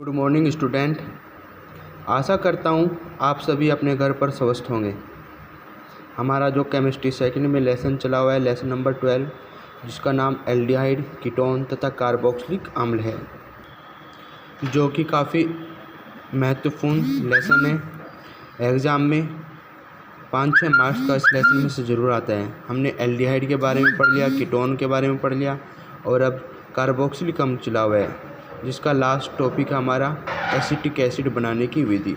Good morning student. आशा करता हूँ आप सभी अपने घर पर स्वस्थ होंगे। हमारा जो केमिस्ट्री सेकंड में लेसन चला हुआ है, लेसन नंबर 12, जिसका नाम एल्डिहाइड, कीटोन तथा कार्बोक्सिलिक अम्ल है, जो कि काफ़ी महत्वपूर्ण लेसन है। एग्ज़ाम में 5-6 मार्क्स का इस लेसन में से ज़रूर आता है। हमने एल्डिहाइड के बारे में पढ़ लिया, कीटोन के बारे में पढ़ लिया और अब कार्बोक्सिलिक अम्ल चला हुआ है, जिसका लास्ट टॉपिक है हमारा एसिटिक एसिड बनाने की विधि।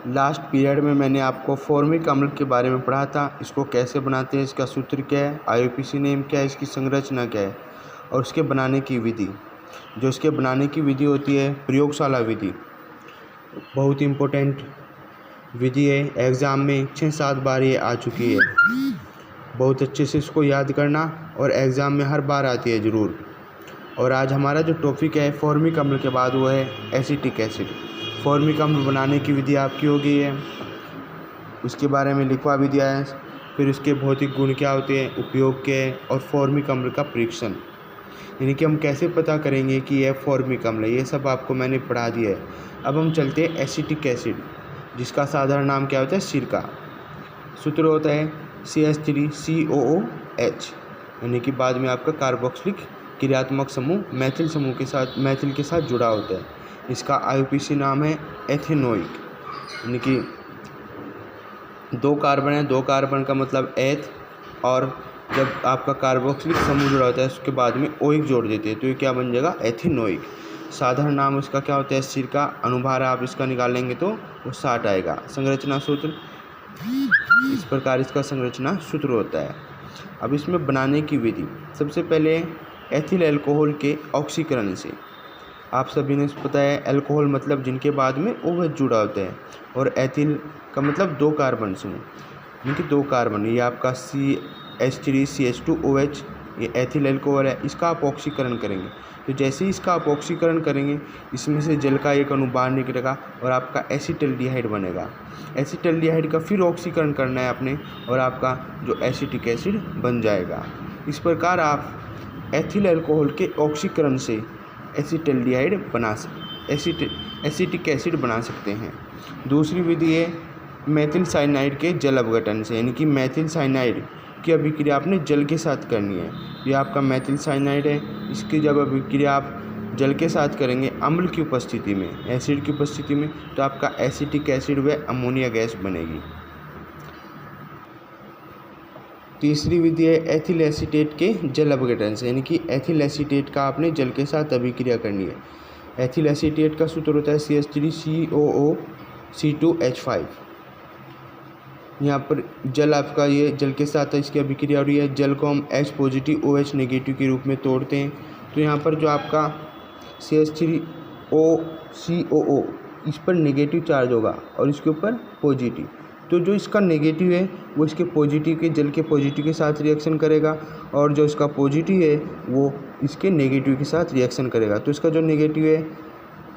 लास्ट पीरियड में मैंने आपको फॉर्मिक अम्ल के बारे में पढ़ा था। इसको कैसे बनाते हैं, इसका सूत्र क्या है, आईयूपीएसी नेम क्या है, इसकी संरचना क्या है और उसके बनाने की विधि। जो इसके बनाने की विधि होती है प्रयोगशाला विधि, बहुत इम्पोर्टेंट विधि है। एग्ज़ाम में 6-7 बार ये आ चुकी है। बहुत अच्छे से इसको याद करना और एग्ज़ाम में हर बार आती है ज़रूर। और आज हमारा जो टॉपिक है फॉर्मिक अम्ल के बाद वो है एसिटिक एसिड। फॉर्मिक अम्ल बनाने की विधि आपकी हो गई है, उसके बारे में लिखवा भी दिया है। फिर उसके भौतिक गुण क्या होते हैं, उपयोग क्या है और फॉर्मिक अम्ल का परीक्षण, यानी कि हम कैसे पता करेंगे कि यह फॉर्मिक अम्ल है, ये सब आपको मैंने पढ़ा दिया है। अब हम चलते हैं एसिटिक एसिड, जिसका साधारण नाम क्या होता है, सिरका। सूत्र होता है CH3COOH, यानी कि बाद में आपका कार्बोक्सिलिक क्रियात्मक समूह मैथिल के साथ जुड़ा होता है। इसका आईयूपीएसी नाम है एथेनोइक, यानी कि 2 कार्बन है, 2 कार्बन का मतलब एथ, और जब आपका कार्बोक्सिलिक समूह जुड़ा होता है उसके बाद में ओइक जोड़ देते हैं तो ये क्या बन जाएगा, एथेनोइक। साधारण नाम इसका क्या होता है, सिरका। अनुभार आप इसका निकालेंगे तो वो 60 आएगा। संरचना सूत्र इस प्रकार इसका संरचना सूत्र होता है। अब इसमें बनाने की विधि, सबसे पहले एथिल अल्कोहल के ऑक्सीकरण से। आप सभी ने पता है अल्कोहल मतलब जिनके बाद में OH जुड़ा होता है, और एथिल का मतलब 2 कार्बन समूह, यानी कि 2 कार्बन। ये आपका CH3CH2OH, ये एथिल अल्कोहल है। इसका आप ऑक्सीकरण करेंगे तो जैसे ही इसका आप ऑक्सीकरण करेंगे इसमें से जल का एक अणु बाहर निकलेगा और आपका एसिटल्डिहाइड बनेगा। एसिटल्डिहाइड का फिर ऑक्सीकरण करना है आपने और आपका जो एसिटिक एसिड बन जाएगा। इस प्रकार आप एथिल अल्कोहल के ऑक्सीकरण से एसिटल्डिहाइड एसिटिक एसिड बना सकते हैं। दूसरी विधि है मेथिल साइनाइड के जल अपघटन से, यानी कि मेथिल साइनाइड की अभिक्रिया आपने जल के साथ करनी है। ये आपका मेथिल साइनाइड है, इसकी जब अभिक्रिया आप जल के साथ करेंगे अम्ल की उपस्थिति में, एसिड की उपस्थिति में, तो आपका एसिटिक एसिड व अमोनिया गैस बनेगी। तीसरी विधि है एथिल एसीटेट के जल अपघटन से, यानी कि एथिल एसीटेट का आपने जल के साथ अभिक्रिया करनी है। एथिल एसीटेट का सूत्र होता है CH3COOC2H5। यहाँ पर जल आपका ये जल के साथ इसकी अभिक्रिया हो रही है। जल को हम H पॉजिटिव OH नेगेटिव के रूप में तोड़ते हैं, तो यहाँ पर जो आपका CH3COO इस पर नेगेटिव चार्ज होगा और इसके ऊपर पॉजिटिव, तो जो इसका नेगेटिव है वो इसके पॉजिटिव के जल के पॉजिटिव के साथ रिएक्शन करेगा, और जो इसका पॉजिटिव है वो इसके नेगेटिव के साथ रिएक्शन करेगा। तो इसका जो नेगेटिव है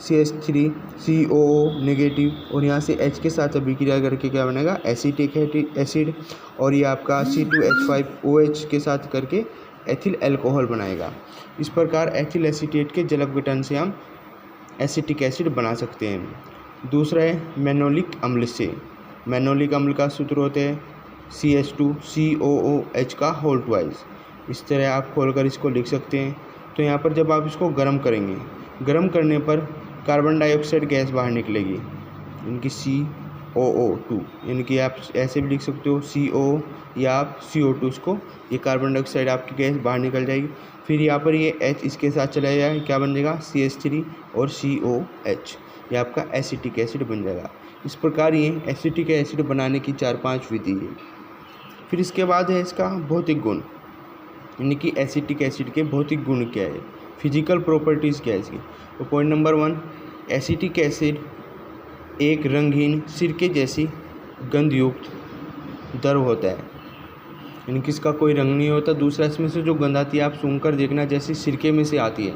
CH3COO नेगेटिव, और यहाँ से H के साथ अभिक्रिया करके क्या बनेगा, एसिटिक एसिड, और ये आपका C2H5OH के साथ करके एथिल अल्कोहल बनाएगा। इस प्रकार एथिल एसीटेट के जल अपघटन से हम एसिटिक एसिड बना सकते हैं। दूसरा है मेनोलिक अम्ल से। मेनोलिक अम्ल का सूत्र होते हैं CH2COOH का होल ट्वाइस। इस तरह आप खोलकर इसको लिख सकते हैं। तो यहाँ पर जब आप इसको गर्म करेंगे, गर्म करने पर कार्बन डाइऑक्साइड गैस बाहर निकलेगी, इनकी COO2, यानी कि आप ऐसे भी लिख सकते हो CO या आप CO2, उसको ये कार्बन डाइऑक्साइड आपकी गैस बाहर निकल जाएगी। फिर यहाँ पर ये H इसके साथ चला जाएगा, क्या बन जाएगा, CH3 और COH, ये आपका एसिटिक एसिड बन जाएगा। इस प्रकार ये एसिटिक एसिड बनाने की 4-5 विधि है। फिर इसके बाद है इसका भौतिक गुण, यानी कि एसिटिक एसिड के भौतिक गुण क्या है, फिजिकल प्रॉपर्टीज़ क्या है इसकी। तो पॉइंट नंबर 1, एसिटिक एसिड एक रंगहीन सिरके जैसी गंधयुक्त द्रव होता है, यानी कि इसका कोई रंग नहीं होता। दूसरा, इसमें से जो गंध आती है आप सूंघ कर देखना, जैसी सिरके में से आती है।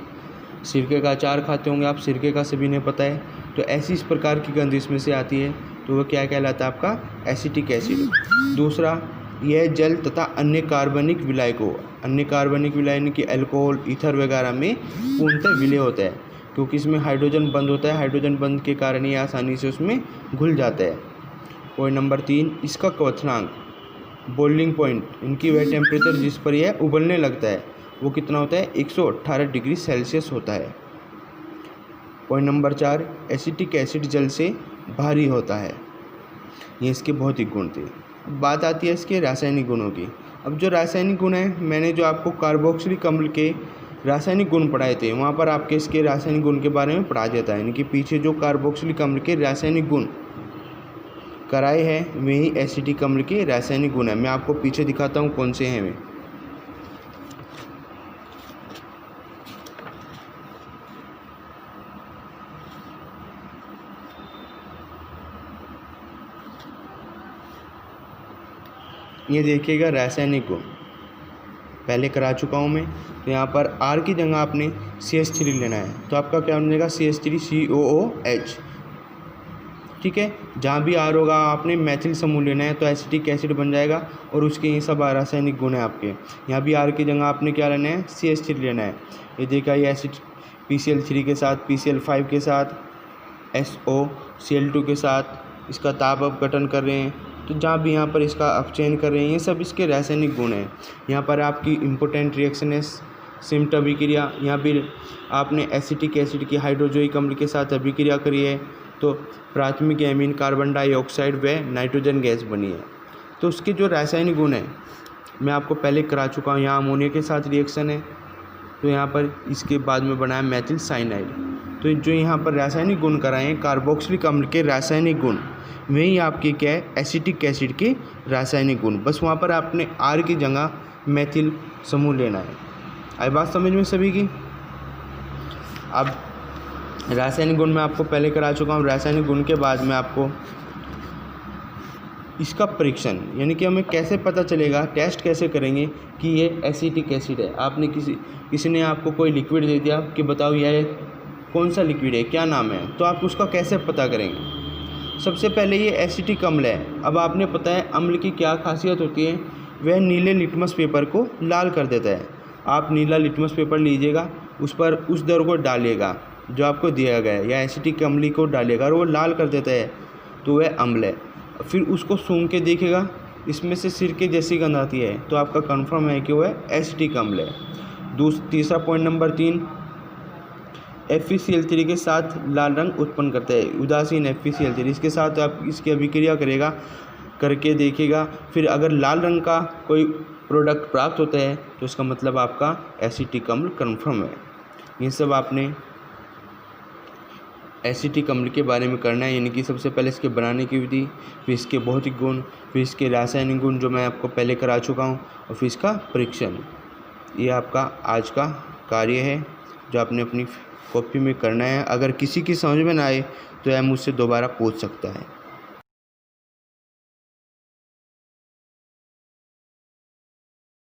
सिरके का अचार खाते होंगे आप, सिरके का सभी ने पता है, तो ऐसी इस प्रकार की गंध इसमें से आती है, तो वह क्या कहलाता है, आपका एसिटिक एसिड। दूसरा, यह जल तथा अन्य कार्बनिक विलायकों, यानी कि अल्कोहल, ईथर वगैरह में पूर्णतः विलय होता है। क्योंकि इसमें हाइड्रोजन बंद होता है, हाइड्रोजन बंद के कारण ये आसानी से उसमें घुल जाता है। पॉइंट नंबर 3, इसका क्वथनांक बॉइलिंग पॉइंट, इनकी वह टेम्परेचर जिस पर यह उबलने लगता है वो कितना होता है, 118 डिग्री सेल्सियस होता है। पॉइंट नंबर 4, एसिटिक एसिड जल से भारी होता है। ये इसके भौतिक गुण थे। अब बात आती है इसके रासायनिक गुणों की। अब जो रासायनिक गुण हैं, मैंने जो आपको कार्बोक्सिलिक अम्ल के रासायनिक गुण पढ़ाए थे वहाँ पर आपके इसके रासायनिक गुण के बारे में पढ़ा जाता है। यानी कि पीछे जो कार्बोक्सिलिक अम्ल के रासायनिक गुण कराए हैं वही एसिटिक अम्ल के रासायनिक गुण है। मैं आपको पीछे दिखाता हूँ कौन से हैं वे। ये देखिएगा रासायनिक गुण पहले करा चुका हूँ मैं। तो यहाँ पर R की जगह आपने CH3 लेना है, तो आपका क्या बनेगा, CH3COOH। ठीक है, जहाँ भी R होगा आपने मैथिल समूह लेना है, तो एसिटिक एसिड बन जाएगा और उसके ये सब रासायनिक गुण है आपके। यहाँ भी R की जगह आपने क्या लेना है, CH3 लेना है। ये देखा, ये एसिड PCl3 के साथ, PCl5 के साथ, SOCl2 के साथ इसका ताप अपघटन कर रहे हैं। तो जहाँ भी यहाँ पर इसका अपचयन कर रहे हैं, ये सब इसके रासायनिक गुण हैं। यहाँ पर आपकी इम्पोर्टेंट रिएक्शन है सिम्ट अभिक्रिया। यहाँ भी आपने एसिटिक एसिड की हाइड्रोजोइक अम्ल के साथ अभिक्रिया करी है, तो प्राथमिक एमीन कार्बन डाइऑक्साइड व नाइट्रोजन गैस बनी है। तो उसके जो रासायनिक गुण हैं मैं आपको पहले करा चुका हूँ। यहाँ अमोनिया के साथ रिएक्शन है, तो यहाँ पर इसके बाद में बना है मेथिल साइनाइड। तो जो यहाँ पर रासायनिक गुण कराए हैं कार्बोक्सिलिक अम्ल के रासायनिक गुण, वही आपके क्या है, एसिटिक एसिड के रासायनिक गुण। बस वहाँ पर आपने R की जगह मेथिल समूह लेना है। आई बात समझ में सभी की। अब रासायनिक गुण मैं आपको पहले करा चुका हूँ। रासायनिक गुण के बाद में आपको इसका परीक्षण, यानी कि हमें कैसे पता चलेगा, टेस्ट कैसे करेंगे कि ये एसिटिक एसिड है। आपने किसी ने आपको कोई लिक्विड दे दिया कि बताओ यह कौन सा लिक्विड है, क्या नाम है, तो आप उसका कैसे पता करेंगे। सबसे पहले ये एसिटिक अम्ल है। अब आपने पता है अम्ल की क्या खासियत होती है, वह नीले लिटमस पेपर को लाल कर देता है। आप नीला लिटमस पेपर लीजिएगा, उस पर उस दर को डालिएगा जो आपको दिया गया है, या एसिटिक अम्ल को डालिएगा और वो लाल कर देता है, तो वह अम्ल है। फिर उसको सूंघ के देखेगा, इसमें से सिरके जैसी गंध आती है, तो आपका कन्फर्म है कि वह एसिटिक अम्ल है। तीसरा पॉइंट नंबर 3, FeCl3 के साथ लाल रंग उत्पन्न करता है। उदासीन FeCl3 इसके साथ आप इसकी अभिक्रिया करेगा, करके देखेगा, फिर अगर लाल रंग का कोई प्रोडक्ट प्राप्त होता है तो इसका मतलब आपका एसिटिक अम्ल कन्फर्म है। ये सब आपने एसिटिक अम्ल के बारे में करना है। यानी कि सबसे पहले इसके बनाने की विधि, फिर इसके भौतिक गुण, फिर इसके रासायनिक गुण जो मैं आपको पहले करा चुका हूँ, और फिर इसका परीक्षण। ये आपका आज का कार्य है जो आपने अपनी कॉपी में करना है। अगर किसी की समझ में ना आए तो यह मुझसे दोबारा पूछ सकता है।